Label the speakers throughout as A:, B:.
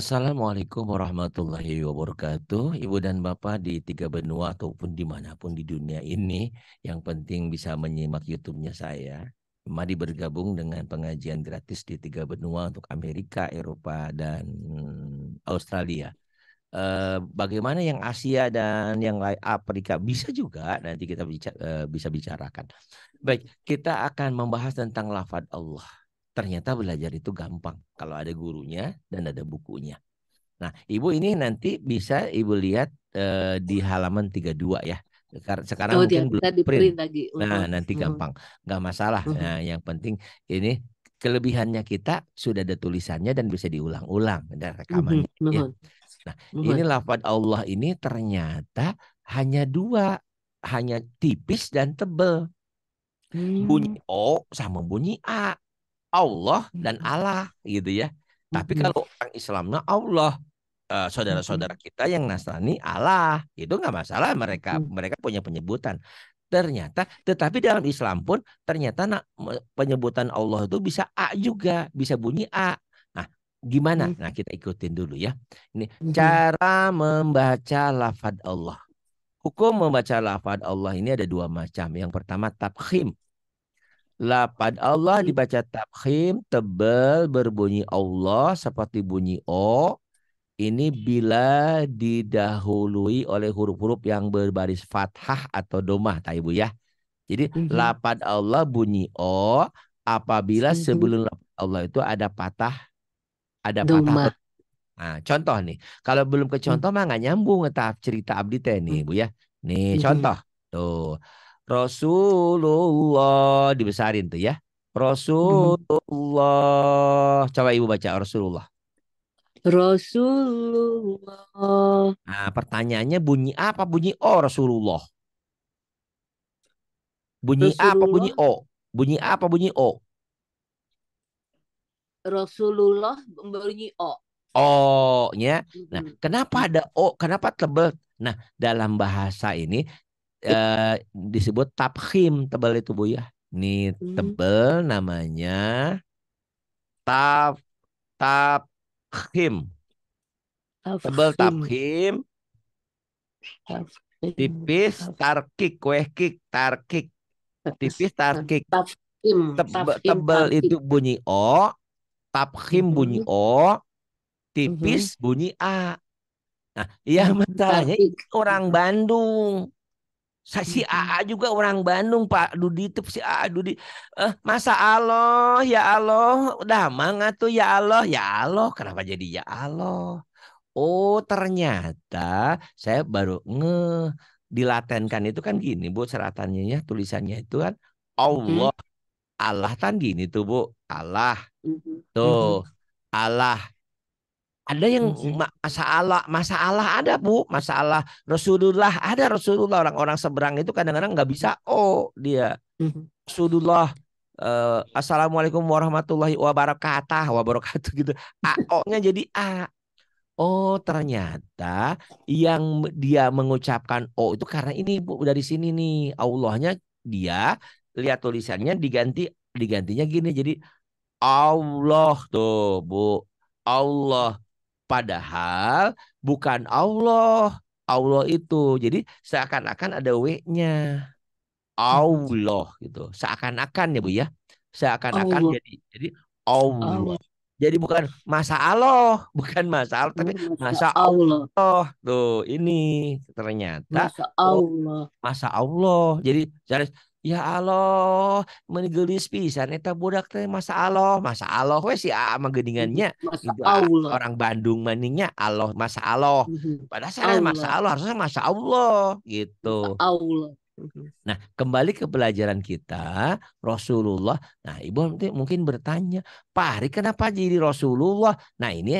A: Assalamualaikum warahmatullahi wabarakatuh. Ibu dan Bapak di tiga benua ataupun dimanapun di dunia ini, yang penting bisa menyimak YouTube-nya saya. Mari bergabung dengan pengajian gratis di tiga benua untuk Amerika, Eropa, dan Australia. Bagaimana yang Asia dan yang lain Afrika bisa juga nanti kita bisa bicarakan. Baik, kita akan membahas tentang lafaz Allah. Ternyata belajar itu gampang kalau ada gurunya dan ada bukunya. Nah, Ibu ini nanti bisa Ibu lihat di halaman 32 ya. Sekarang
B: Oh, dia
A: mungkin belum
B: kita di
A: print.
B: print lagi.
A: Nah, nanti gampang. Nggak masalah. Nah, yang penting ini kelebihannya kita sudah ada tulisannya dan bisa diulang-ulang. Ada rekamannya ya.
B: Mohon,
A: Nah, ini
B: mohon.
A: lafaz Allah ini ternyata hanya dua. Hanya tipis dan tebel. Bunyi
B: Hmm,
A: O sama bunyi A. Allah dan
B: mhm,
A: Allah gitu ya. Tapi
B: mhm,
A: kalau orang Islamnya Allah, saudara-saudara
B: mhm,
A: kita yang Nasrani Allah, itu nggak masalah, mereka
B: mhm,
A: mereka punya penyebutan. Ternyata, tetapi dalam Islam pun ternyata penyebutan Allah itu bisa A juga, bisa bunyi A. Nah, gimana?
B: mhm,
A: Nah, kita ikutin dulu ya. Ini
B: mhm,
A: cara membaca lafaz Allah. Hukum membaca lafaz Allah ini ada dua macam. Yang pertama tafkhim. Lafaz Allah
B: mhm,
A: dibaca tafkhim, tebal, berbunyi Allah seperti bunyi O. Ini bila didahului oleh huruf-huruf yang berbaris fathah atau domah, tak Ibu ya. Jadi
B: mhm,
A: lafaz Allah bunyi O apabila
B: mhm.
A: sebelum lafaz Allah itu ada patah
B: Doma.
A: domah. Nah, contoh nih, kalau belum ke contoh
B: Mhm,
A: mah nggak nyambung tahap cerita abdi teh nih, Bu ya. Nih
B: mhm,
A: contoh. Tuh. Rasulullah dibesarin tuh ya.
B: mhm.
A: Rasulullah. Coba Ibu baca Rasulullah.
B: Rasulullah,
A: Nah, pertanyaannya bunyi apa? Bunyi O Rasulullah. Bunyi A apa bunyi
B: Rasulullah,
A: O? Bunyi A apa bunyi O?
B: Rasulullah bunyi O.
A: O-nya. Nah,
B: Mhm,
A: kenapa
B: mhm,
A: ada O? Kenapa tebal? Nah, dalam bahasa ini eh, disebut tafkhim tebal itu Bu ya. Ini
B: mhm.
A: tebal namanya taf tafkhim. Tebal
B: Tafkhim,
A: tafkhim,
B: tafkhim,
A: tipis
B: taf-
A: tarkik, kuehkik, tarkik, tipis tarkik.
B: tafkhim,
A: Tebal,
B: tafkhim,
A: tebal
B: tarkik.
A: itu bunyi O, tafkhim bunyi
B: Mhm,
A: O, tipis
B: mhm.
A: bunyi A. Nah, yang masalahnya
B: Tarkik.
A: orang Bandung. Si
B: Mhm.
A: AA juga orang Bandung, Pak Dudi itu si AA Dudi. Masa Allah, ya Allah, udah mangga tuh ya Allah, ya Allah, kenapa jadi ya Allah? Oh, ternyata saya baru dilatenkan itu kan gini, Bu, seratannya ya, tulisannya itu kan Allah,
B: Mhm,
A: Allah kan gini tuh, Bu. Allah
B: mhm,
A: tuh,
B: mhm,
A: Allah. Ada yang
B: mhm,
A: masalah ada Bu, masalah Rasulullah ada Rasulullah, orang-orang seberang itu kadang-kadang nggak bisa oh dia
B: mhm,
A: Rasulullah Assalamualaikum warahmatullahi wabarakatuh gitu. O-nya jadi A. Oh ternyata yang dia mengucapkan O itu karena ini Bu dari sini nih Allahnya dia lihat tulisannya digantinya gini jadi Allah tuh Bu Allah. Padahal bukan Allah. Allah itu. Jadi seakan-akan ada W-nya.
B: mhm.
A: Allah gitu. Seakan-akan ya Bu ya. Seakan-akan
B: Allah,
A: jadi Allah.
B: Allah,
A: Jadi bukan masa Allah, bukan masalah tapi
B: Masya
A: masa
B: Allah,
A: Allah. Tuh, ini ternyata
B: Masya
A: oh
B: Allah.
A: masa Allah. Jadi cari ya Allah menigelis pisan eta budak teh masa Allah we si A mah
B: Mhm.
A: geuningannya
B: Masya
A: itu
B: Allah,
A: orang Bandung maningnya Allah masa Allah.
B: Mhm.
A: Padahal saya masa
B: Allah,
A: Allah harusnya masa Allah gitu.
B: Masya Allah. Mhm.
A: Nah, kembali ke pelajaran kita, Rasulullah. Nah, Ibu nanti mungkin bertanya, Pak Ari kenapa jadi Rasulullah? Nah, ini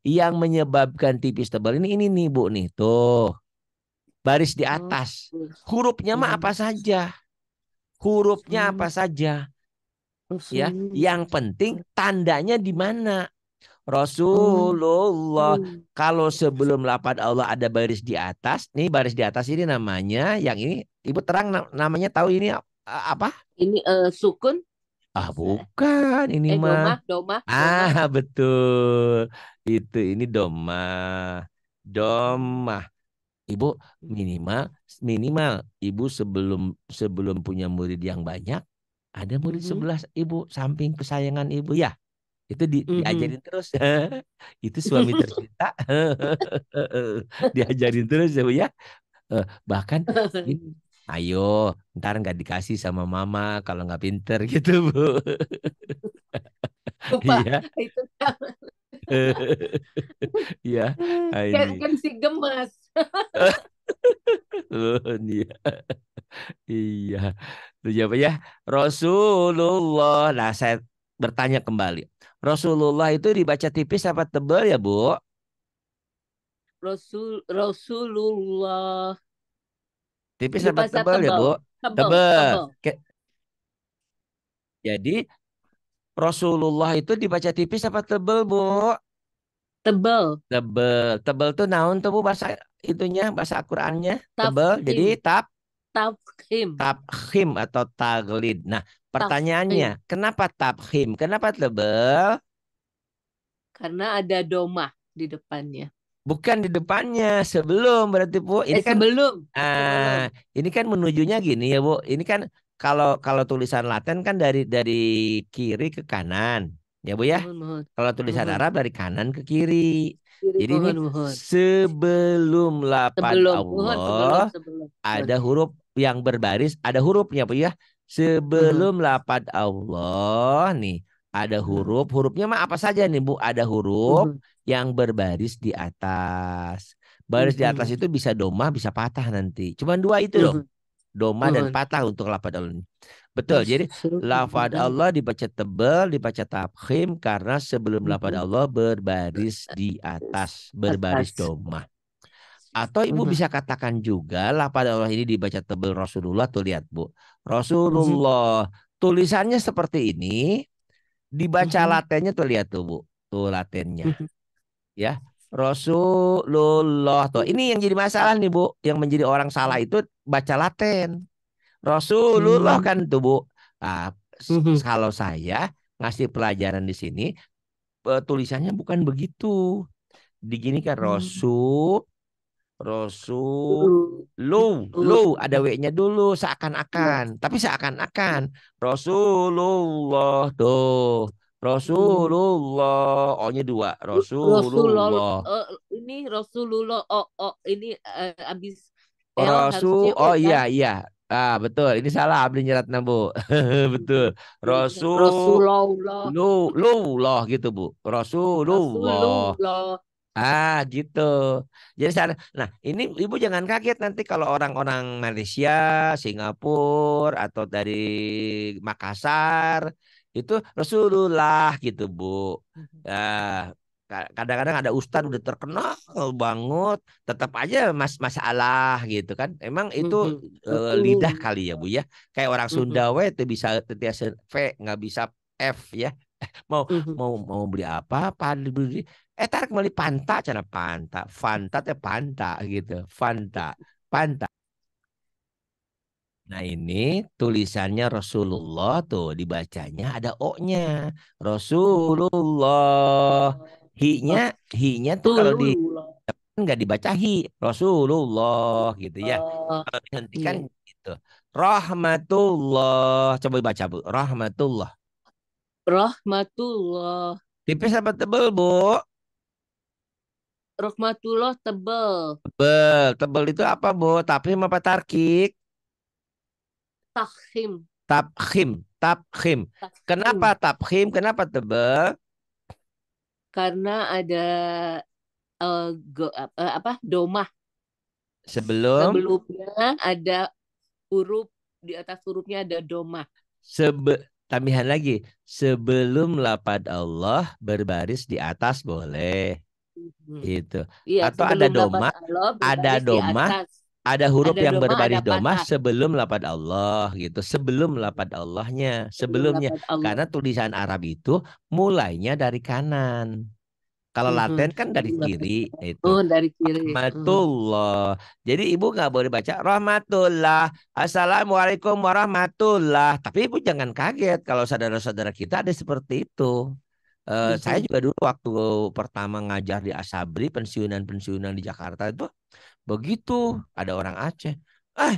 A: yang menyebabkan tipis tebal ini nih, Bu nih. Tuh, baris di
B: Oh,
A: atas.
B: terus.
A: Hurufnya mah apa
B: Mhm.
A: saja? Hurufnya apa
B: Hmm,
A: saja? Ya,
B: Rasulullah.
A: yang penting tandanya di mana?
B: Oh,
A: Rasulullah. Kalau sebelum lafaz Allah ada baris di atas, nih baris di atas ini namanya, yang ini Ibu terang namanya tahu ini apa?
B: ini sukun.
A: Ah, bukan ini mah.
B: Domah, domah,
A: Ah,
B: domah.
A: betul. Itu ini domah. Domah. Ibu minimal minimal ibu sebelum sebelum punya murid yang banyak, ada murid
B: Mhm,
A: 11 ibu samping kesayangan ibu ya. Itu
B: mhm.
A: diajarin terus. Itu suami tercinta. Diajarin terus ya, Bu ya. Bahkan ini, ayo ntar nggak dikasih sama mama kalau nggak pinter gitu, Bu.
B: Lupa
A: Iya.
B: itu kan,
A: Iya. Ah,
B: kan,
A: ini.
B: kan si gemes.
A: Iya. Iya. Itu siapa ya? Rasulullah. Nah, saya bertanya kembali. Rasulullah itu dibaca tipis apa tebal ya, Bu?
B: Rasulullah
A: Tipis apa
B: dibaca
A: tebal ya, Bu?
B: tebal, tebal,
A: Tebal.
B: tebal,
A: Jadi Rasulullah itu dibaca tipis apa tebal, Bu?
B: tebal.
A: Tebal. Tebal tuh naon tuh, Bu, bahasa itunya, bahasa Al-Qur'annya? Tebal. Jadi
B: Tafkhim, tafkhim,
A: tabkhim atau taglid. Nah, pertanyaannya,
B: tafkhim.
A: kenapa tabkhim? Kenapa tebal?
B: Karena ada domah di depannya.
A: Bukan di depannya, sebelum berarti, Bu. Ini kan
B: Sebelum, sebelum.
A: ah, ini kan menujunya gini ya, Bu. Ini kan kalau kalau tulisan Latin kan dari kiri ke kanan. Ya, Bu ya.
B: Mohon, mohon,
A: Kalau tulisan
B: mohon.
A: Arab dari kanan ke kiri.
B: Kiri,
A: Jadi ini
B: mohon, mohon.
A: sebelum lapad
B: Sebelum, mohon, sebelum,
A: Allah
B: sebelum. Mohon.
A: ada huruf yang berbaris, ada hurufnya, Bu ya.
B: Mohon,
A: Sebelum lapad Allah nih ada
B: mohon,
A: huruf, hurufnya mah apa saja nih, Bu? Ada huruf
B: mohon,
A: yang berbaris di atas. Baris di atas
B: mohon,
A: itu bisa domah, bisa patah nanti. Cuman dua itu dong.
B: mohon,
A: Domah dan
B: mohon.
A: patah untuk lafadz Allah ini. Betul. Jadi lafadz Allah dibaca tebal, dibaca tafkhim karena sebelum lafadz Allah berbaris di atas, berbaris
B: Atas.
A: domah. Atau ibu
B: Mohon.
A: bisa katakan juga lafadz Allah ini dibaca tebal Rasulullah. Tuh lihat, Bu.
B: Mhm,
A: Rasulullah. Tulisannya seperti ini. Dibaca
B: mhm,
A: latennya tuh lihat tuh, Bu. Tuh latennya.
B: mhm.
A: Ya. Rasulullah tuh. Ini yang jadi masalah nih, Bu. Yang menjadi orang salah itu baca Laten. Rasulullah
B: Mhm,
A: kan tuh, Bu. Ah,
B: mhm,
A: kalau saya ngasih pelajaran di sini, tulisannya bukan begitu. Digini kan
B: mhm.
A: Rasul, lu ada W-nya dulu seakan-akan, tapi seakan-akan Rasulullah tuh. Rasulullah, O-nya dua,
B: Rasulullah,
A: Rasulullah.
B: ini Rasulullah, oh, oh, ini abis L harusnya
A: Rasul,
B: O
A: oh
B: ya.
A: iya iya. Ah, betul. Ini salah abdi nyerat Bu. Betul. Rasul
B: Rasulullah,
A: lu loh gitu, Bu. Rasulullah.
B: Rasulullah.
A: Ah, gitu. Jadi nah ini ibu jangan kaget nanti kalau orang-orang Malaysia, Singapura atau dari Makassar itu Rasulullah gitu, Bu. Ah, kadang-kadang ada ustadz udah terkenal banget, tetap aja masalah gitu kan. Emang itu
B: Mhm.
A: lidah
B: Rasulullah.
A: kali ya, Bu ya. Kayak orang Sunda
B: Mhm.
A: we itu bisa tetiasa V nggak bisa F ya. Mau
B: Mhm.
A: mau beli apa? Beli tarik kembali panta cara panta fanta teh panta gitu fanta panta. Nah ini tulisannya Rasulullah tuh dibacanya ada O-nya Rasulullah. Hi-nya hi-nya tuh kalau di
B: Rasulullah.
A: nggak dibaca hi Rasulullah gitu ya. Kalau dihentikan
B: Iya.
A: gitu. Rahmatullah. Coba baca, Bu. Rahmatullah.
B: Rahmatullah.
A: Tipis apa tebel, Bu?
B: Rahmatullah tebel.
A: Tebel. Tebel itu apa, Bu? Tapi apa tarkik?
B: Takhim.
A: Tabkhim, tabkhim. Kenapa
B: Takhim.
A: tabkhim? Kenapa tebal?
B: Karena ada apa domah.
A: Sebelum
B: Sebelumnya ada huruf, di atas hurufnya ada domah.
A: tambahan lagi. Sebelum lapad Allah berbaris di atas boleh.
B: Mhm.
A: Itu.
B: Iya,
A: Atau
B: sebelum lafaz Allah berbaris di atas.
A: ada huruf
B: Ada
A: yang
B: domah, ada
A: berbaris domah
B: patah.
A: sebelum lapad Allah gitu. Sebelum lapad Allahnya,
B: Sebelum
A: sebelumnya.
B: lafaz Allah.
A: Karena tulisan Arab itu mulainya dari kanan. Kalau
B: Mhm.
A: laten kan dari kiri itu.
B: Oh, dari kiri.
A: Rahmatullah. Jadi ibu nggak boleh baca rahmatullah. Assalamualaikum warahmatullah. Tapi ibu jangan kaget kalau saudara-saudara kita ada seperti itu. Saya
B: Mhm.
A: juga dulu waktu pertama ngajar di Asabri, pensiunan-pensiunan di Jakarta itu begitu. Ada orang Aceh. Eh,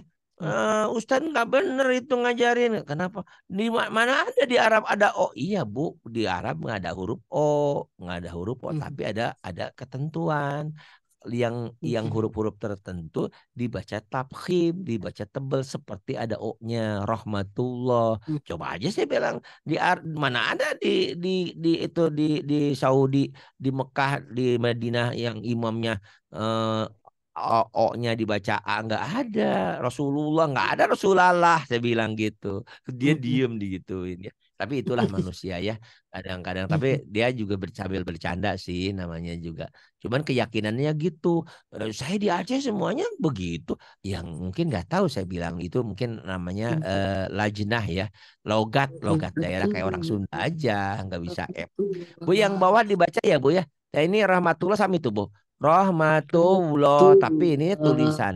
A: Ustadz nggak bener itu ngajarin. Kenapa? Di mana ada di Arab ada O? Iya Bu, di Arab nggak ada huruf O, nggak ada huruf O,
B: Mhm.
A: tapi ada ketentuan yang
B: Mhm.
A: huruf-huruf tertentu dibaca tafkhim, dibaca tebal seperti ada O-nya, rahmatullah. Coba aja saya bilang mana ada di itu di Saudi, di Mekah, di Madinah yang imamnya eh, O-nya dibaca A, nggak ada. Rasulullah nggak ada, Rasulullah saya bilang gitu. Dia
B: Mhm.
A: diem digituin ya. Tapi itulah manusia ya kadang-kadang. Tapi dia juga sambil bercanda sih namanya juga. Cuman keyakinannya gitu. Saya di Aceh semuanya begitu. Yang mungkin nggak tahu saya bilang itu mungkin namanya lajnah ya. Logat daerah kayak orang Sunda aja, nggak bisa F. Bu yang bawah dibaca ya Bu ya. Nah, ini rahmatullah sama itu Bu. Rahmatullah, tapi ini
B: Rahmatullah.
A: tulisan.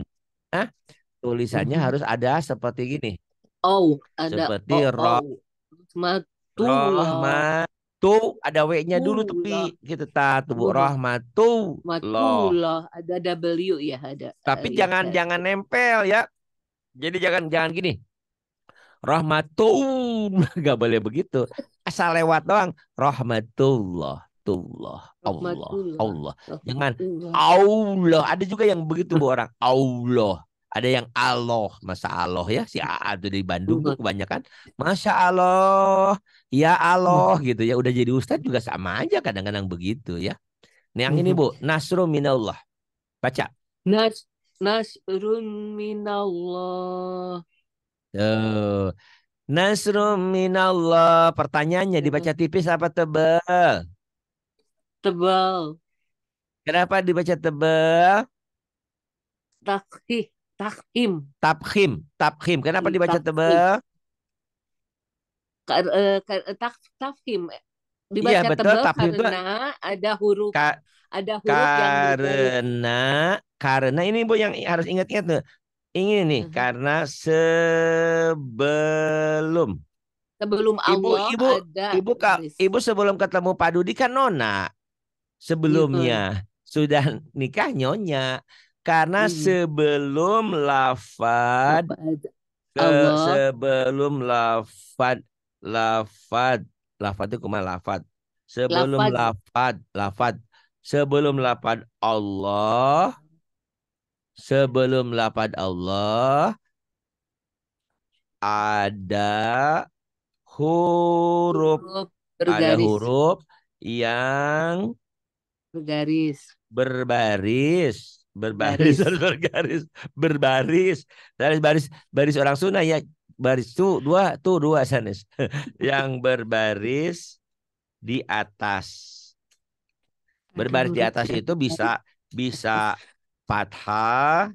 A: Tulisannya
B: Mhm.
A: harus ada seperti gini.
B: Oh, ada
A: Seperti
B: oh. Rahmatullah.
A: rahmatu, ada W-nya dulu tepi
B: Tullah.
A: gitu tuh Bu.
B: Mhm.
A: Rahmatullah.
B: Rahmatullah. Ada W ya, ada.
A: Tapi
B: Ya,
A: jangan
B: ada.
A: jangan nempel ya. Jadi jangan jangan gini. Rahmatun nggak boleh begitu. Asal lewat doang. Rahmatullah, tullah, Allah,
B: Rahmatullah.
A: Allah. Jangan
B: Rahmatullah.
A: Allah. Ada juga yang begitu bu orang. Allah. Ada yang Allah, masa Allah ya si A itu di Bandung tuh
B: Mhm.
A: kebanyakan. Masya Allah, ya Allah
B: Mhm.
A: gitu ya. Udah jadi ustadz juga sama aja kadang-kadang begitu ya. Nah, yang ini
B: Mhm.
A: bu, Nasru minallah. Baca.
B: Nas Nasrun minallah.
A: Tuh. Nasrum minallah. Pertanyaannya dibaca tipis apa tebal?
B: Tebal.
A: Kenapa dibaca tebal?
B: Takhih. Takhim.
A: Tabkhim. Tabkhim. Kenapa dibaca
B: Takhim.
A: tebal?
B: Tafhim
A: Iya
B: dibaca
A: betul.
B: tebal
A: Tabkhim itu
B: karena ada huruf
A: ka-
B: ada huruf yang berbaris.
A: karena karena ini Bu yang harus ingat-ingat tuh. Ini nih
B: Mhm.
A: karena sebelum
B: Sebelum
A: ibu
B: Allah
A: ibu
B: ada
A: ibu
B: baris.
A: ibu sebelum ketemu Pak Dudi kan Nona. Sebelumnya
B: Mhm.
A: sudah nikah nyonya karena
B: Mhm.
A: sebelum lafad
B: Apa ada Allah
A: sebelum lafad lafad itu kemana lafad sebelum
B: lafaz
A: lafad sebelum lafad Allah sebelum lafad Allah ada huruf
B: huruf
A: ada
B: bergaris
A: huruf yang
B: bergaris
A: berbaris
B: garis.
A: harus berbaris baris orang Sunda ya baris tuh dua sanes yang berbaris di atas
B: Ada
A: berbaris di
B: huruf
A: atas
B: yang
A: itu bisa
B: bergaris.
A: bisa fathah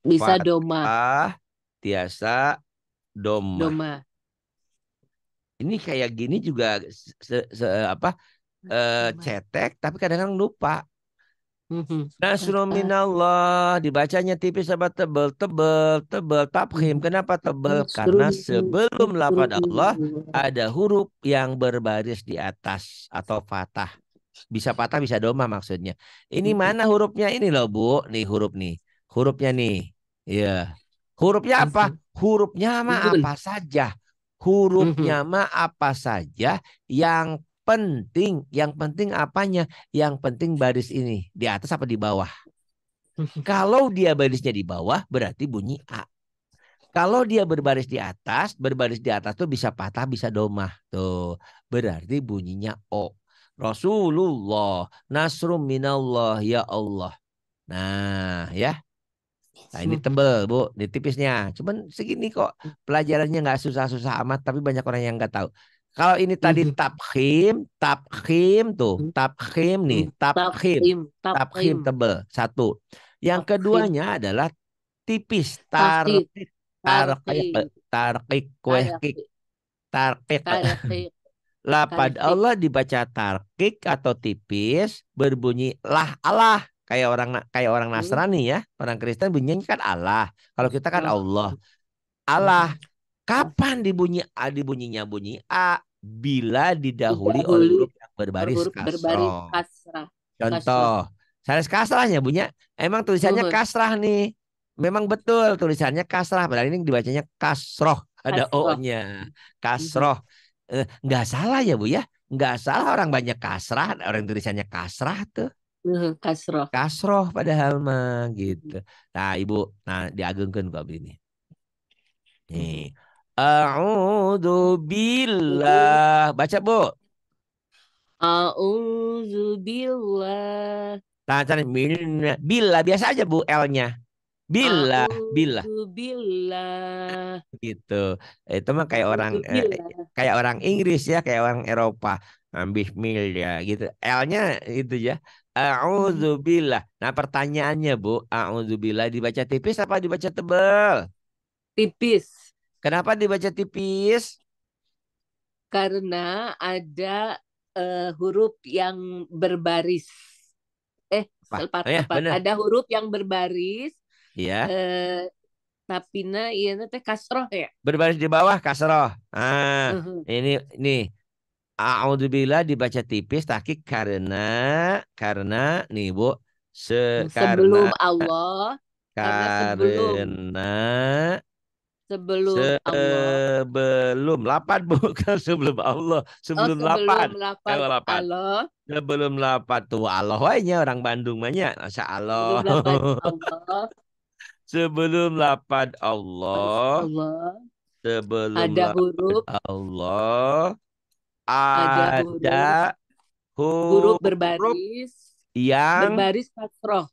B: Bisa doma
A: fathah tiasa domah
B: doma.
A: ini kayak gini juga apa
B: Doma.
A: cetek tapi kadang-kadang lupa.
B: Mhm.
A: Nasrul
B: Fathah.
A: minallah dibacanya tipis apa tebel tebel tebel tafkhim.
B: Mhm.
A: Kenapa tebel? Karena
B: Nasrun
A: sebelum lafaz Allah
B: Nasrun.
A: ada huruf yang berbaris di atas atau fatah. Bisa patah bisa doma maksudnya. Ini
B: Mhm.
A: mana hurufnya ini loh Bu? Nih huruf nih. Hurufnya nih. Iya. Hurufnya apa?
B: Mhm.
A: Hurufnya mah apa
B: Nun.
A: saja. Hurufnya
B: Mhm.
A: mah apa saja yang penting apanya? Yang penting baris ini di atas apa di bawah? Kalau dia barisnya di bawah berarti bunyi A. Kalau dia berbaris di atas tuh bisa patah, bisa domah. Tuh, berarti bunyinya O. Rasulullah, nasrum minallah, ya Allah. Nah, ya. Nah, ini tebel, Bu, ini tipisnya. Cuman segini kok. Pelajarannya nggak susah-susah amat, tapi banyak orang yang nggak tahu. Kalau ini tadi
B: Mhm.
A: tabkhim tuh, tabkhim nih, tabkhim,
B: Tafhim,
A: tabkhim
B: tafhim,
A: tebel, satu. Yang
B: tafhim,
A: keduanya adalah tipis,
B: takhir,
A: tarqiq,
B: tarqi,
A: tarqiq, kuehkik,
B: tarqi,
A: tarqiq.
B: tarqi,
A: Lapad
B: Tarkik.
A: Allah dibaca tarkik atau tipis, berbunyi lah Allah. Kayak orang
B: Hmm.
A: Nasrani ya. Orang Kristen bunyinya kan Allah. Kalau kita kan
B: Oh.
A: Allah.
B: Mhm.
A: Allah. Kapan dibunyinya bunyi A? Bila didahului oleh
B: Didahului
A: huruf yang berbaris
B: huruf berbaris
A: kasroh.
B: kasrah. Kasrah.
A: Contoh, saya kasrahnya punya. Emang tulisannya
B: Nuhun.
A: kasrah nih. Memang betul tulisannya kasrah. Padahal ini dibacanya kasroh. Ada
B: Kasrah.
A: O-nya.
B: Mhm.
A: Kasroh. Nggak salah ya Bu ya. Nggak salah orang banyak kasrah. Orang tulisannya kasrah tuh.
B: Nuhun. Kasrah.
A: Kasroh padahal mah gitu.
B: Mhm.
A: Nah Ibu, nah diagungkan kok ini. Nih.
B: Mhm.
A: A'udzu billah. Baca Bu.
B: A'udzubillah.
A: Nah, cari billah biasa aja Bu L-nya. Billah, billah
B: A'udzubillah.
A: gitu. Itu mah
B: A'udzubillah.
A: kayak orang Inggris ya, kayak orang Eropa. Bismillah ya gitu. L-nya itu ya.
B: Mhm.
A: A'udzubillah. Nah, pertanyaannya Bu, a'udzubillah dibaca tipis apa dibaca tebal?
B: Tipis.
A: Kenapa dibaca tipis?
B: Karena ada huruf yang berbaris.
A: Apa?
B: Tepat,
A: Oh ya,
B: tepat.
A: bener.
B: Ada huruf yang berbaris.
A: Iya.
B: eh Tapina iya teh kasroh ya.
A: Berbaris di bawah kasroh.
B: Mhm.
A: Ini a'udzubillah dibaca tipis takik karena nih Bu, karena
B: Sebelum Allah, karena
A: karena
B: sebelum Allah,
A: sebelum lapan bukan sebelum Allah, sebelum
B: sebelum
A: lapan.
B: lapar
A: Lapan.
B: Allah,
A: Sebelum lapan tuh Allah wanya orang Bandung banyak. Masya
B: sebelum
A: Allah.
B: lapar Allah,
A: Sebelum lapan
B: Masya
A: Allah,
B: Allah,
A: sebelum
B: ada
A: lapan
B: huruf,
A: Allah
B: ada
A: ada
B: huruf, huruf
A: huruf
B: berbaris,
A: yang
B: berbaris kasroh.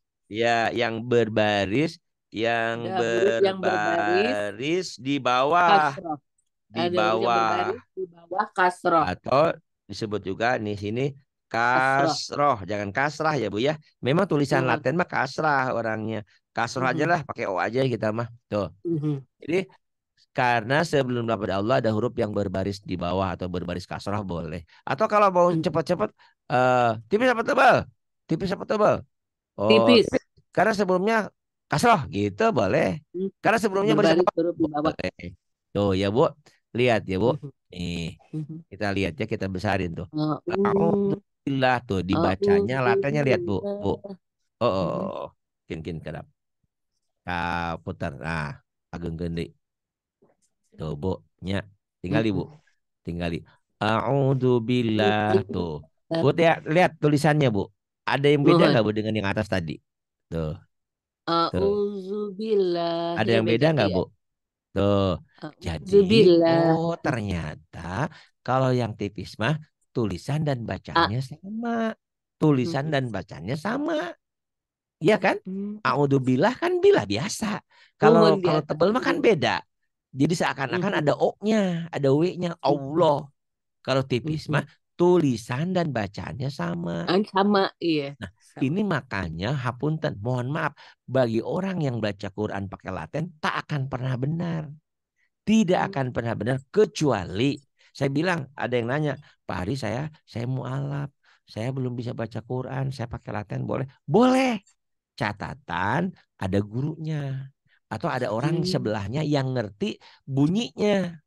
A: yang berbaris
B: Ada huruf yang berbaris
A: di bawah
B: kasroh.
A: di
B: Ada huruf yang
A: bawah
B: berbaris di bawah kasroh.
A: atau disebut juga di sini
B: Kasroh.
A: kasroh, jangan kasrah ya Bu ya. Memang tulisan
B: Mhm.
A: Latin mah kasrah orangnya. Kasroh aja
B: Mhm.
A: lah, pakai O aja kita mah. Tuh.
B: Mhm.
A: Jadi karena sebelum lafaz Allah ada huruf yang berbaris di bawah atau berbaris kasrah boleh. Atau kalau mau
B: Mhm.
A: cepat-cepat tipis apa tebal? Tipis apa tebal? Oh,
B: Tipis.
A: tipis. Karena sebelumnya kasroh gitu boleh.
B: Mhm.
A: Karena sebelumnya baris
B: Berbaris
A: apa?
B: huruf di bawah.
A: Boleh. Tuh ya Bu. Lihat ya Bu.
B: Mhm.
A: Nih,
B: Mhm.
A: kita lihat ya kita besarin tuh.
B: A'udzu
A: Alhamdulillah tuh dibacanya latenya lihat Bu. Bu.
B: a'udzubillah.
A: Oh, oh,
B: Mhm.
A: oh. Kin kedap. Putar. Nah, ageng gede. Tuh Bu, nya. Tinggali Bu.
B: Mhm.
A: Tinggali. A'udzubillah tuh. Bu
B: A'udzubillah.
A: lihat tulisannya Bu. Ada yang beda
B: Nuhun.
A: nggak Bu dengan yang atas tadi? Tuh, tuh.
B: A'udzubillah.
A: Ada
B: Ya
A: yang beda
B: beda
A: nggak
B: ya.
A: Bu? Tuh. Jadi,
B: A'udzubillah.
A: oh ternyata kalau yang tipis mah tulisan dan
B: A.
A: bacanya sama. Tulisan
B: Mhm.
A: dan bacanya sama. Iya kan?
B: Mhm.
A: A'udzubillah kan bila biasa. Kalau
B: Nuhun
A: kalau
B: biasa.
A: tebel mah kan
B: Mhm.
A: beda. Jadi seakan-akan
B: Mhm.
A: ada O-nya, ada W-nya,
B: Mhm.
A: Allah. Kalau tipis mah
B: Mhm.
A: tulisan dan bacanya sama.
B: Sama, iya.
A: Nah,
B: Sama.
A: ini makanya hapunten, mohon maaf bagi orang yang baca Quran pakai Latin tak akan pernah benar. Tidak akan
B: Mhm.
A: pernah benar kecuali saya bilang ada yang nanya, Pak Hari saya mualaf, saya belum bisa baca Quran, saya pakai Latin boleh? Boleh. Catatan ada gurunya atau ada orang
B: Mhm.
A: sebelahnya yang ngerti bunyinya.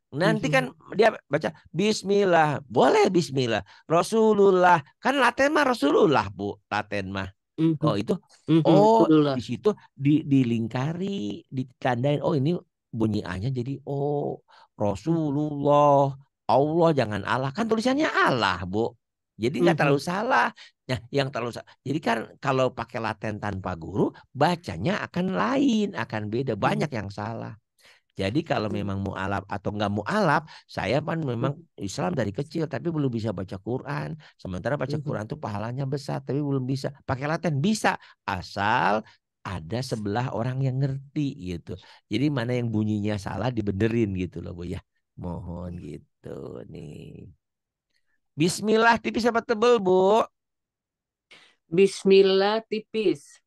A: Nanti kan
B: Mhm.
A: dia baca Bismillah, boleh Bismillah. Rasulullah, kan Latin mah Rasulullah Bu, Latin mah.
B: Mhm.
A: Oh itu,
B: Mhm.
A: oh di
B: Rasulullah.
A: situ dilingkari, ditandain. Oh ini bunyi A-nya jadi oh
B: Mhm.
A: Rasulullah, Allah jangan Allah. Kan tulisannya Allah Bu. Jadi nggak terlalu
B: Mhm.
A: salah. Nah, yang terlalu salah. Jadi kan kalau pakai Latin tanpa guru, bacanya akan lain, akan beda. Banyak
B: Mhm.
A: yang salah. Jadi kalau memang mualaf atau nggak mualaf, saya kan memang
B: Mhm.
A: Islam dari kecil tapi belum bisa baca Quran. Sementara baca
B: Mhm.
A: Quran tuh pahalanya besar tapi belum bisa. Pakai Latin bisa asal ada sebelah orang yang ngerti gitu. Jadi mana yang bunyinya salah dibenerin gitu loh Bu ya. Mohon gitu nih. Bismillah tipis apa tebel Bu?
B: Bismillah tipis.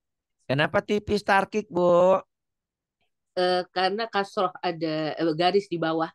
A: Kenapa tipis tarkik Bu?
B: Karena kasroh ada garis di bawah.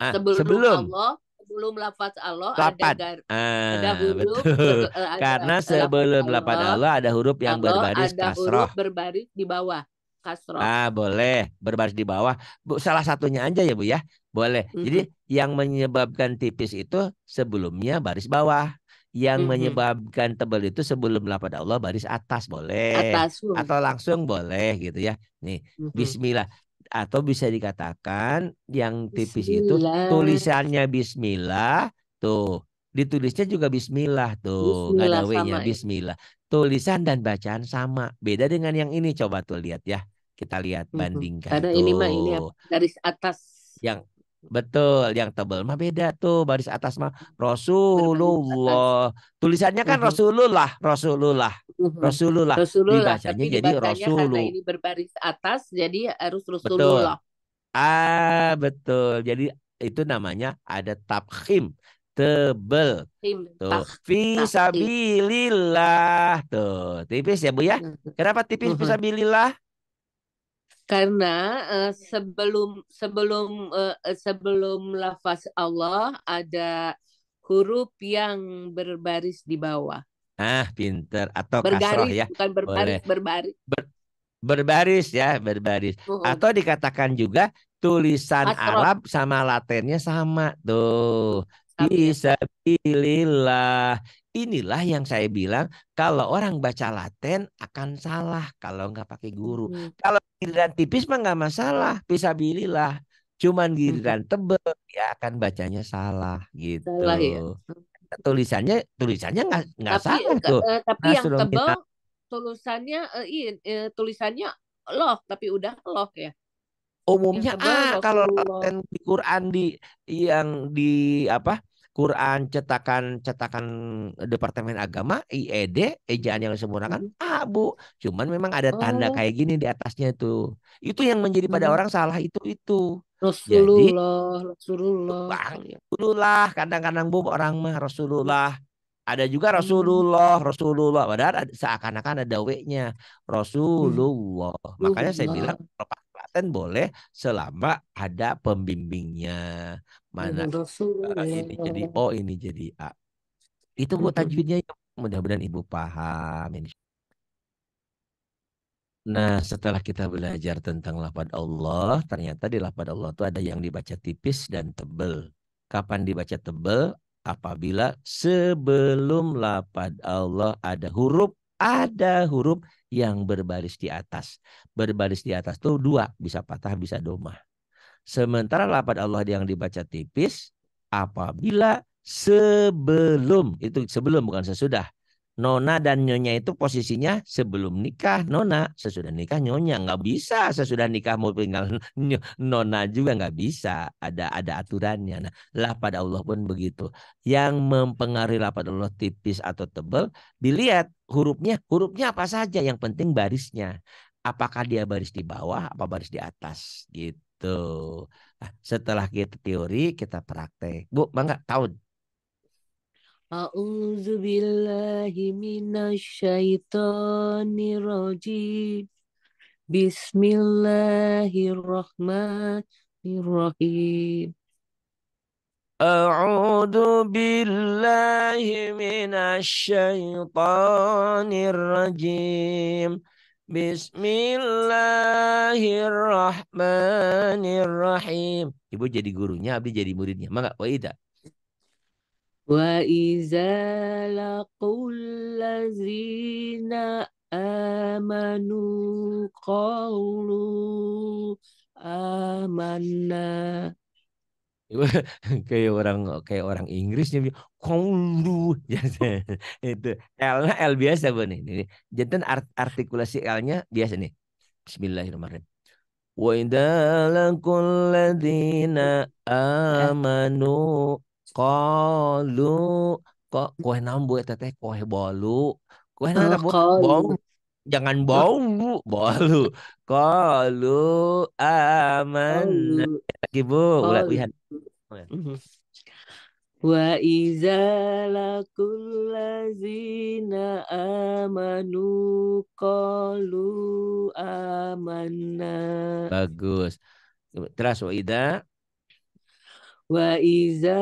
A: Ah,
B: Sebelum
A: sebelum.
B: Allah, sebelum lafaz Allah
A: Lapan.
B: ada huruf
A: Betul.
B: ada
A: Karena
B: lafaz
A: sebelum lapan
B: Allah,
A: Allah ada huruf yang
B: Allah
A: berbaris
B: ada
A: kasroh.
B: huruf berbaris di bawah kasroh.
A: Boleh berbaris di bawah. Bu, salah satunya aja ya Bu ya. Boleh.
B: Mhm,
A: Jadi yang menyebabkan tipis itu sebelumnya baris bawah. Yang
B: mhm.
A: menyebabkan tebal itu sebelum lapan Allah baris atas. Boleh.
B: Atas.
A: Atau langsung boleh gitu ya. Nih,
B: Mhm.
A: Bismillah. Atau bisa dikatakan yang tipis itu
B: Bismillah.
A: tulisannya Bismillah. Tuh. Ditulisnya juga Bismillah tuh. Nggak ada
B: Bismillah
A: W-nya
B: sama ya.
A: Bismillah. Tulisan dan bacaan sama. Beda dengan yang ini. Coba tuh lihat ya. Kita lihat
B: Mhm.
A: bandingkan
B: Karena ini mah ini apa?
A: tuh.
B: Garis atas
A: Yang betul, yang tebal mah beda tuh. Baris atas mah
B: berbaris atas.
A: Rasulullah. Tulisannya kan
B: Mhm,
A: Rasulullah, Rasulullah.
B: mhm.
A: Rasulullah.
B: Rasulullah,
A: Dibacanya
B: tapi
A: jadi
B: dibacanya karena
A: Rasulu.
B: ini berbaris atas jadi harus
A: Betul.
B: Rasulullah.
A: Betul. Jadi itu namanya ada tabkhim. Tebel.
B: Tim
A: Tuh.
B: tak takim.
A: Fisabilillah. Tuh. Tipis ya Bu ya.
B: Mhm,
A: Kenapa tipis
B: mhm.
A: fisabilillah?
B: Karena sebelum sebelum sebelum lafaz Allah ada huruf yang berbaris di bawah.
A: Pinter. Atau kasroh
B: Bergaris,
A: ya.
B: bukan
A: Boleh.
B: berbaris, berbaris.
A: Berbaris ya, berbaris.
B: Mhm.
A: Atau dikatakan juga tulisan
B: Kasroh,
A: Arab sama Latinnya sama tuh.
B: sama ya.
A: Fisabilillah. Inilah yang saya bilang kalau orang baca Latin akan salah kalau nggak pakai guru.
B: Mhm,
A: Kalau giliran tipis mah nggak masalah, fisabilillah. Cuman
B: mhm.
A: giliran tebel ya akan bacanya salah gitu.
B: Salah ya.
A: Tulisannya nggak
B: Tapi
A: salah tuh.
B: tapi yang
A: Nasrul
B: tebal tulisannya tulisannya loh, tapi udah loh ya. Yang
A: umumnya
B: tebal
A: kalau
B: Rasulullah.
A: Latin di Quran yang di apa Quran cetakan Departemen Agama IED ejaan yang disempurnakan
B: Mhm.
A: Bu, cuman memang ada tanda
B: Oh,
A: kayak gini di atasnya itu yang menjadi pada
B: mhm.
A: orang salah itu jadi
B: Rasulullah, Rasulullah.
A: bang Rasulullah kadang-kadang Bu orang mah Rasulullah ada juga
B: Mhm.
A: Rasulullah padahal seakan-akan ada W-nya
B: Mhm.
A: Rasulullah. Makanya saya bilang
B: Rasulullah.
A: kalau Klaten boleh selama ada pembimbingnya. Mana ini jadi
B: Rasulullah.
A: O, ini jadi A. Itu Bu
B: Mhm.
A: tajwidnya ya. Mudah-mudahan Ibu paham. Nah, setelah kita belajar tentang lafaz Allah, ternyata di lafaz Allah itu ada yang dibaca tipis dan tebel. Kapan dibaca tebel? Apabila sebelum lafaz Allah ada huruf yang berbaris di atas. Berbaris di atas tuh dua, bisa patah, bisa domah. Sementara lafaz Allah yang dibaca tipis apabila sebelum bukan sesudah. Nona dan nyonya itu posisinya sebelum nikah nona, sesudah nikah nyonya. Nggak bisa sesudah nikah mau tinggal nona juga nggak bisa. Ada aturannya. Nah, lafaz Allah pun begitu. Yang mempengaruhi lafaz Allah tipis atau tebal, dilihat hurufnya apa saja. Yang penting barisnya. Apakah dia baris di bawah, apa baris di atas, gitu. Nah, setelah kita teori, kita praktek. Bu, bangga tahu.
B: A'udzu billahi minasyaitonir rajim. Bismillahirrahmanirrahim.
A: A'udzu billahi minasyaitonir rajim. Bismillahirrahmanirrahim. Ibu jadi gurunya, Abi jadi muridnya. Mangga, Waidah.
B: Wa iza laqul ladzina amanu qalu amanna.
A: kayak orang Inggrisnya kondu itu L-nya L biasa Bu nih. Jadi artikulasi L-nya biasa nih. Bismillahirrahmanirrahim. Wa idza laqul ladzina
B: Eh,
A: amanu qalu kok koe nambu eta teh koe bolu. Koe naon eta Bu? Bau
B: qalu.
A: jangan bau Bu, bolu. Qalu aman.
B: Qalu.
A: Lagi Bu, ulah
B: Qalu.
A: lihat.
B: Mhm. Wa iza laqul ladzina amanu qalu amanna.
A: Bagus. Terus Waida.
B: Wa iza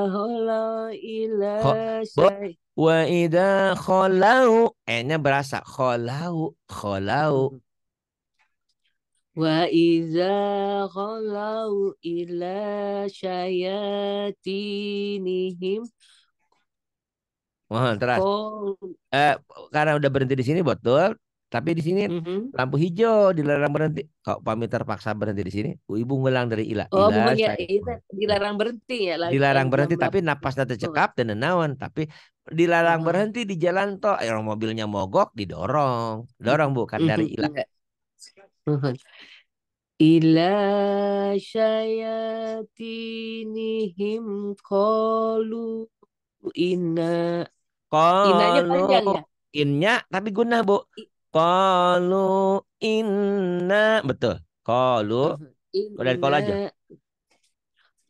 B: hola ila
A: Kho, bo,
B: syai.
A: wa idza kholau, nya berasa kholau, kholau.
B: Wa iza khalau ila syayatinihim
A: Terus
B: qal.
A: eh, karena udah berhenti di sini betul, tapi di sini
B: Mhm.
A: lampu hijau dilarang berhenti. Kok pamit terpaksa berhenti di sini? Ibu ngulang dari ila,
B: Oh,
A: ila
B: bukannya
A: saya
B: itu dilarang berhenti ya lagi
A: dilarang berhenti tapi
B: 68.
A: napasnya
B: Oh,
A: tercekap dan nenawan, tapi dilarang
B: oh.
A: berhenti di jalan tol. Orang mobilnya mogok didorong, dorong bukan dari ila.
B: Enggak. Ila syayatinihim qalu inna. Inanya
A: Qalu
B: panjang ya?
A: innya tapi guna bu.
B: I-
A: Qalu inna betul. Qalu dari kol aja.
B: Inna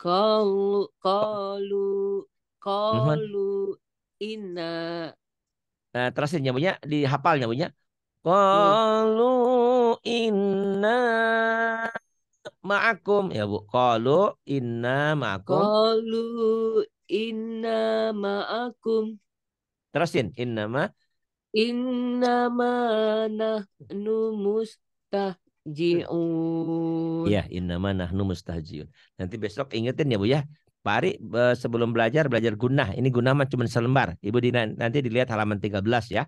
B: qalu qalu
A: Mhm.
B: qalu inna.
A: Terusin nyambungnya dihafal nyambungnya.
B: Hmm.
A: Qalu inna ma'akum ya bu. Qalu inna ma'akum.
B: Qalu inna ma'akum
A: Terusin inna ma.
B: innama nahnu mustahji'un.
A: Iya, innama nahnu mustahjiun. Nanti besok ingetin ya Bu ya. Pak Ari sebelum belajar belajar gunah. Ini gunah mah cuma selembar. Ibu nanti dilihat halaman 13 ya.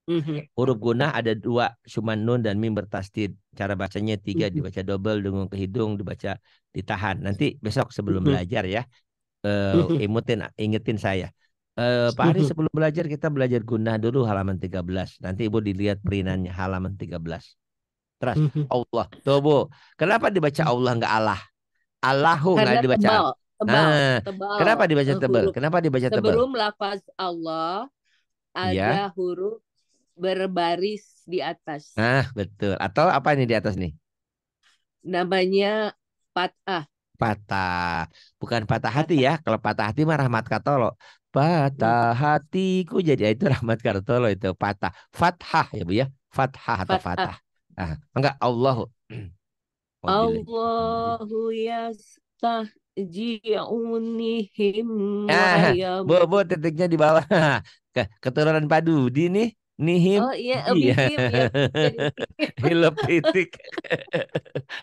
B: Mhm.
A: Huruf gunah ada dua, cuma nun dan mim bertasdid. Cara bacanya tiga,
B: Mhm.
A: dibaca double, dengung ke hidung, dibaca ditahan. Nanti besok sebelum
B: Mhm.
A: belajar ya,
B: Mhm.
A: ingetin saya. Pak Ari
B: Mhm.
A: sebelum belajar kita belajar gunah dulu halaman 13. Nanti Ibu dilihat perinannya halaman 13. Terus
B: Mhm.
A: Allah. Tuh Bu, kenapa dibaca Allah nggak Allah? Allahu nggak
B: Karena
A: dibaca.
B: tebal, tebal,
A: Nah,
B: tebal.
A: kenapa dibaca tebal?
B: Huruf
A: Kenapa dibaca tebal?
B: sebelum lafaz Allah
A: Iya.
B: ada huruf berbaris di atas.
A: Nah, betul. Atau apa ini di atas nih?
B: Namanya patah.
A: Patah. Bukan patah hati
B: Patah.
A: ya. Kalau patah hati mah Rahmat Kartolo. Patah
B: Mhm.
A: hatiku jadi itu Rahmat Kartolo itu patah. Fathah ya Bu ya. Fathah atau
B: Patah.
A: fatah. Ah, enggak Allahu. Alhamdulillah.
B: Allahu yastahji'unihim wa
A: Ah,
B: yam.
A: bu titiknya di bawah. Keturunan padu di nih nihim
B: Oh iya,
A: di ya.
B: bihim ya jadi
A: Hilap titik.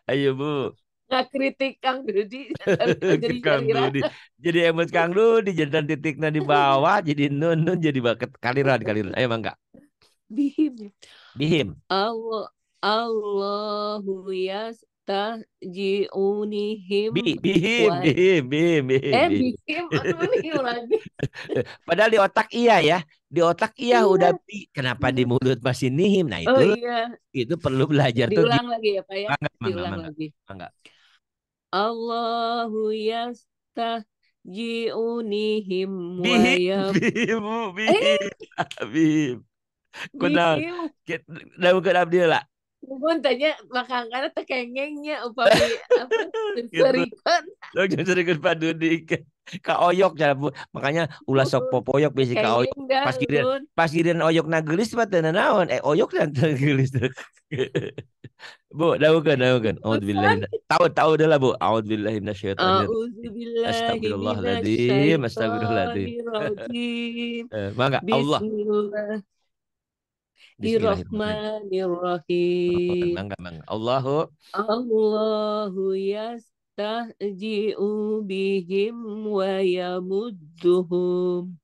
A: Ayo Bu.
B: nggak kritik Kang Dudi jadi
A: Ke Kang
B: Syarira.
A: Dudi. Jadi emot Kang Dudi jantan titiknya di bawah jadi nun nun jadi baket kaliran kaliran. Ayo mangga.
B: Bihim.
A: Bihim.
B: Allah Allahu yastahji'unihim
A: Bihim
B: wa
A: bihim bihim bihim bihim.
B: bihim aduh nih lagi.
A: Padahal di otak iya ya. Di otak iya udah
B: Iya.
A: bi. Kenapa di mulut masih nihim? Nah
B: Oh iya,
A: itu perlu belajar tuh
B: diulang
A: gitu.
B: lagi ya Pak ya,
A: Mangga mangga
B: diulang
A: mangga.
B: lagi.
A: Mangga.
B: Allahu yastahji'unihim wa
A: Bihim,
B: yam.
A: bihim,
B: Eh,
A: bihim, bihim. Kunal,
B: bihim.
A: dalam ke Abdillah.
B: Mun tanya makangkana teh kengengnya upami apa
A: Gitu.
B: serikon.
A: Lo jangan sering padu di Kak Oyok cara makanya ulah sok popoyok besi Kak Oyok
B: Kengeng dah ulun.
A: pas giliran Oyok nagelis mah teu naon Oyok dan nagelis. Bu, daukeun. Auzubillahi
B: Urusan.
A: tahu dah lah Bu. Auzubillahi minasyaitonir.
B: A'udzubillahi
A: Astagfirullahaladzim, astagfirullahaladzim.
B: minasyaitonirrajim.
A: Mangga Allah. Bismillahirrahmanirrahim.
B: Bismillahirrahmanirrahim.
A: Mangga. Allahu.
B: Allahu yastahji'u bihim wa yamudduhum.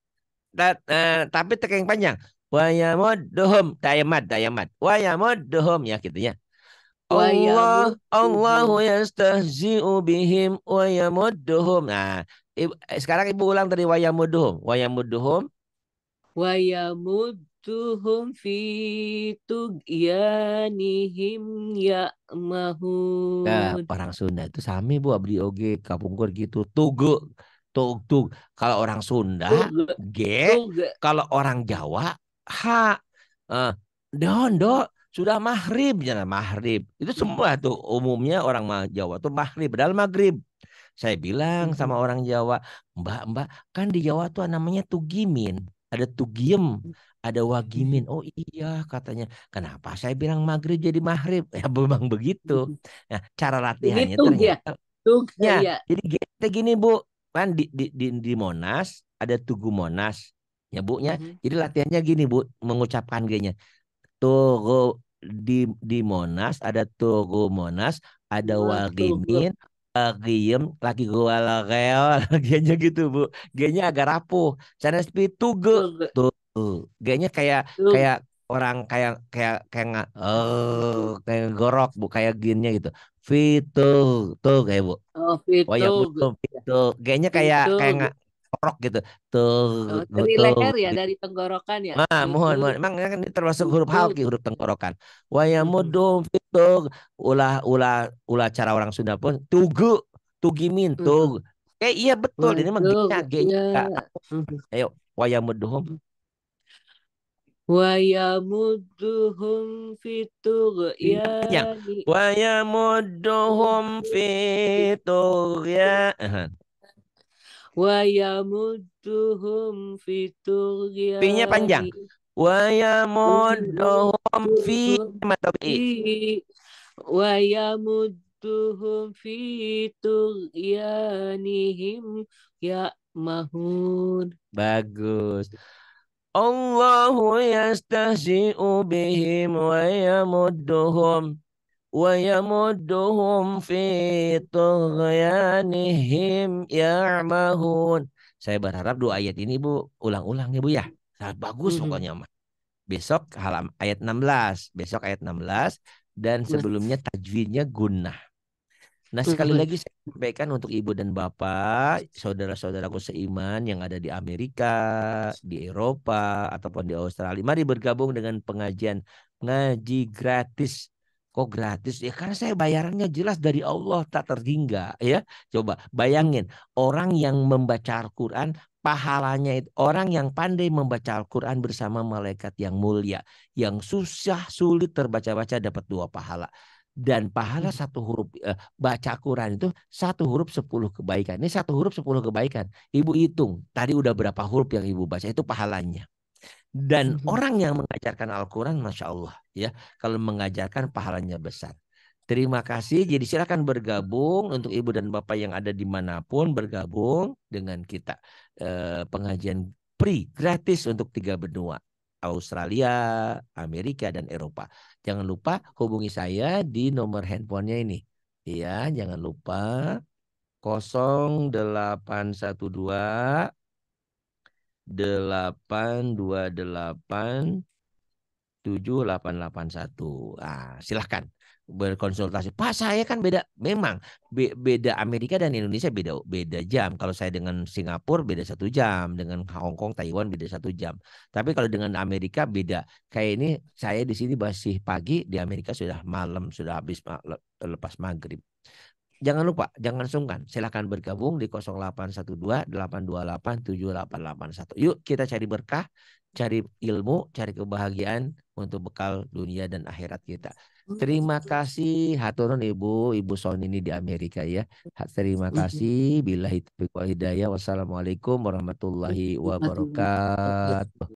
A: Tapi teka yang panjang. Wayamudduhum. Dayamat. Wayamudduhum ya gitu ya.
B: Wa
A: Allahu
B: yamudduhum.
A: yastahzi'u bihim wayamudduhum. Nah, sekarang ibu ulang tadi wayamudduhum. Wayamudduhum.
B: Wa yamudduhum fi tughyanihim
A: Nah,
B: ya'mahun.
A: orang Sunda itu sami bu abdi oge kapungkur gitu. Tugu. Tug. Kalau orang Sunda
B: Tugh.
A: G.
B: Tugh.
A: Kalau orang Jawa H. Eh, do sudah maghrib jangan maghrib. Itu semua tuh umumnya orang Jawa tuh maghrib padahal maghrib. Saya bilang sama orang Jawa, Mbak, kan di Jawa tuh namanya tugimin, ada tugiem, ada wagimin. Oh iya katanya. Kenapa saya bilang maghrib jadi maghrib? Ya memang begitu. Nah, cara
B: Ini
A: latihannya
B: tugh ya.
A: ternyata
B: Tugh
A: ya.
B: ya.
A: Jadi G Kayak gini Bu, kan di Monas ada Tugu Monas, ya Bu ya. Jadi latihannya gini Bu, mengucapkan G-nya. Tugu di Monas ada Tugu Monas, ada
B: Tugu.
A: Wagimin, Giem, lagi gua lagel, G-nya gitu Bu. G-nya agak rapuh. Sana sepi Tugu,
B: Tugu.
A: tuh. G-nya kayak
B: Tugu.
A: kayak orang kayak nggak kayak gorok Bu, kayak ginnya gitu. Fitu tuh kayak Bu.
B: Oh,
A: Oh ya
B: Fitug.
A: betul, betul. Kayaknya kayak
B: Fitug.
A: nggak korok gitu. Tuh,
B: Oh, dari
A: tuh.
B: leher ya, dari tenggorokan ya.
A: Nah, mohon.
B: Fitug.
A: Emang kan ini termasuk huruf
B: Fitug.
A: halki, huruf tenggorokan. Wayamudum fitu. Ulah, ulah, ulah cara orang Sunda pun. Tugu. Tugimin. Tug. Iya betul. Ini mah G-nya.
B: Waduh,
A: G-nya
B: ya.
A: nggak rapuh. Ayo. Wayamudum.
B: Wa yamudduhum fitur
A: Ini panjang.
B: yani.
A: Wayamudum fitu. Ya.
B: Wa yamudduhum fitur
A: P-nya panjang.
B: yani.
A: Wayamudum fi. Mata I.
B: Wa yamudduhum fitur yanihim ya mahun.
A: Bagus. Allahu yastahzi'u bihim wa yamudduhum fi tughyanihim ya'mahun. Saya berharap dua ayat ini Bu ulang-ulang ya Bu ya. Sangat bagus pokoknya mah. Besok ayat 16, besok ayat 16 dan sebelumnya tajwidnya gunnah. Nah, sekali lagi saya sampaikan untuk ibu dan bapak, saudara-saudaraku seiman yang ada di Amerika, di Eropa, ataupun di Australia. Mari bergabung dengan pengajian ngaji gratis. Kok gratis? Ya karena saya bayarannya jelas dari Allah tak terhingga. Ya, coba bayangin orang yang membaca Al-Quran, pahalanya itu orang yang pandai membaca Al-Quran bersama malaikat yang mulia, yang susah sulit terbaca-baca dapat 2 pahala. Dan pahala satu huruf baca Quran itu satu huruf 10 kebaikan. Ini satu huruf 10 kebaikan. Ibu hitung tadi udah berapa huruf yang ibu baca itu pahalanya. Dan orang yang mengajarkan Al-Quran, Masya Allah ya, kalau mengajarkan pahalanya besar. Terima kasih. Jadi silakan bergabung untuk ibu dan bapak yang ada dimanapun bergabung dengan kita pengajian free gratis untuk 3 benua. Australia, Amerika, dan Eropa. Jangan lupa hubungi saya di nomor handphonenya ini. Iya, jangan lupa 0812 828 7881. Ah, silahkan berkonsultasi. Pak, saya kan beda. Memang beda Amerika dan Indonesia beda beda jam. Kalau saya dengan Singapura beda 1 jam, dengan Hong Kong, Taiwan beda 1 jam. Tapi kalau dengan Amerika beda. Kayak ini saya di sini masih pagi, di Amerika sudah malam, sudah habis lepas maghrib. Jangan lupa, jangan sungkan. Silakan bergabung di 0812 828 7881. Yuk kita cari berkah, cari ilmu, cari kebahagiaan untuk bekal dunia dan akhirat kita. Terima kasih haturun Ibu Son ini di Amerika ya. Terima kasih. Billahi taufiq wal hidayah. Wassalamualaikum warahmatullahi wabarakatuh.